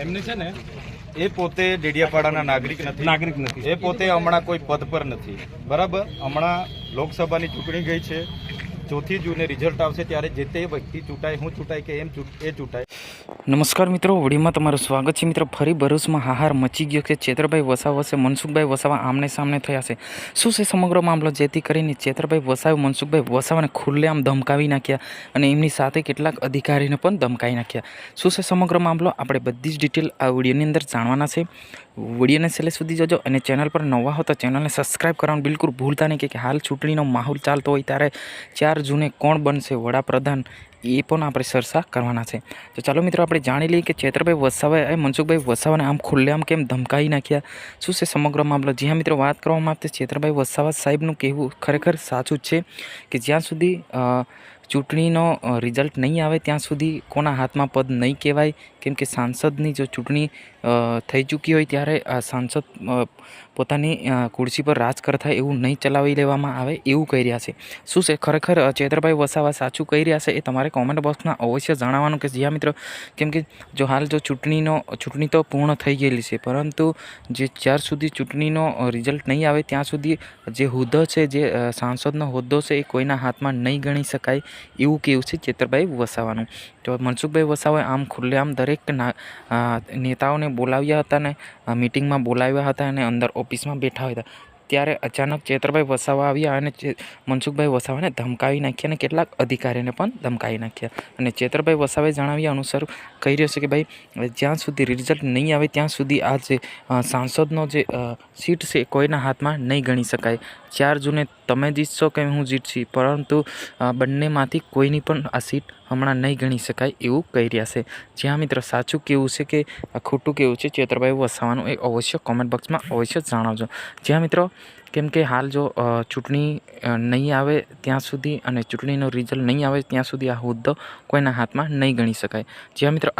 એમને છે ને એ પોતે ડેડિયાપાડાના નાગરિક નથી, એ પોતે હમણાં કોઈ પદ પર નથી, બરાબર. હમણાં લોકસભાની ચૂંટણી ગઈ છે, 4 જૂને રિઝલ્ટ આવશે ત્યારે જે તે વ્યક્તિ ચૂંટાય, હું ચૂંટાય કે એ ચૂંટાય. નમસ્કાર મિત્રો, વિડીયોમાં તમારું સ્વાગત છે. મિત્રો, ફરી ભરૂચમાં હાહાર મચી ગયો કે ચેતરભાઈ વસાવા વચ્ચે મનસુખભાઈ વસાવા આમને સામને થયા છે. શું છે સમગ્ર મામલો, જેથી કરીને ચેતરભાઈ વસાવે મનસુખભાઈ વસાવાને ખુલ્લેઆમ ધમકાવી નાખ્યા અને એમની સાથે કેટલાક અધિકારીને પણ ધમકાવી નાખ્યા? શું છે સમગ્ર મામલો, આપણે બધી જ ડિટેલ આ વિડીયોની અંદર જાણવાના છે. વિડીયોને છેલ્લે સુધી જોજો અને ચેનલ પર નવા હો તો ચેનલને સબસ્ક્રાઈબ કરવાનું બિલકુલ ભૂલતા નહીં કે હાલ ચૂંટણીનો માહોલ ચાલતો હોય ત્યારે 4 જૂને કોણ બનશે વડાપ્રધાન એ પણ આપણે ચર્ચા કરવાના છે. તો ચાલો મિત્રો, આપણે જાણી લઈએ કે ચેતરભાઈ વસાવાએ મનસુખભાઈ વસાવાને આમ ખુલ્લેઆમ કેમ ધમકાવી નાખ્યા, શું છે સમગ્ર મામલો. જ્યાં મિત્રો વાત કરવામાં આવતી, ચેતરભાઈ વસાવા સાહેબનું કહેવું ખરેખર સાચું જ છે કે જ્યાં સુધી ચૂંટણીનો રિઝલ્ટ નહીં આવે ત્યાં સુધી કોના હાથમાં પદ નહીં કહેવાય, કેમ કે સાંસદની જો ચૂંટણી થઈ ચૂકી હોય ત્યારે આ સાંસદ પોતાની ખુરશી પર રાજ કરતા એવું નહીં ચલાવી લેવામાં આવે એવું કહી રહ્યા છે. શું છે ખરેખર ચેતરભાઈ વસાવા સાચું કહી રહ્યા છે એ તમારે કોમેન્ટ બોક્સમાં અવશ્ય જણાવવાનું કે જ્યાં મિત્રો, કેમ કે જો હાલ જો ચૂંટણી તો પૂર્ણ થઈ ગયેલી છે, પરંતુ જે જ્યાર સુધી ચૂંટણીનો રિઝલ્ટ નહીં આવે ત્યાં સુધી જે હોદ્દો છે, જે સાંસદનો હોદ્દો છે, એ કોઈના હાથમાં નહીં ગણી શકાય એવું કેવું છે ચેતરભાઈ વસાવાનું. તો મનસુખભાઈ વસાવાએ આમ ખુલ્લેઆમ દરેક નેતાઓને બોલાવ્યા હતા ને મિટિંગમાં બોલાવ્યા હતા અને અંદર ઓફિસમાં બેઠા હતા, ત્યારે અચાનક ચેતરભાઈ વસાવા આવ્યા અને મનસુખભાઈ વસાવાને ધમકાવી નાખ્યા અને કેટલાક અધિકારીને પણ ધમકાવી નાખ્યા. અને ચેતરભાઈ વસાવાએ જણાવ્યા અનુસાર કહી રહ્યો છે કે ભાઈ, જ્યાં સુધી રિઝલ્ટ નહીં આવે ત્યાં સુધી આ જે સાંસદનો જે સીટ છે કોઈના હાથમાં નહીં ગણી શકાય. 4 જૂને તમે જીતશો કે હું જીતશી, પરંતુ બંનેમાંથી કોઈની પણ આ સીટ હમણાં નહીં ગણી શકાય એવું કહી રહ્યા છે. જ્યાં મિત્રો સાચું કેવું છે કે ખોટું કેવું છે ચેતરભાઈ વસાવાનું એ અવશ્ય કોમેન્ટ બોક્સમાં અવશ્ય જણાવજો. જ્યાં મિત્રો, કેમ કે હાલ જો ચૂંટણી નહીં આવે ત્યાં સુધી અને ચૂંટણીનો રિઝલ્ટ નહીં આવે ત્યાં સુધી આ હોદ્દો કોઈના હાથમાં નહીં ગણી શકાય. જ્યાં મિત્રો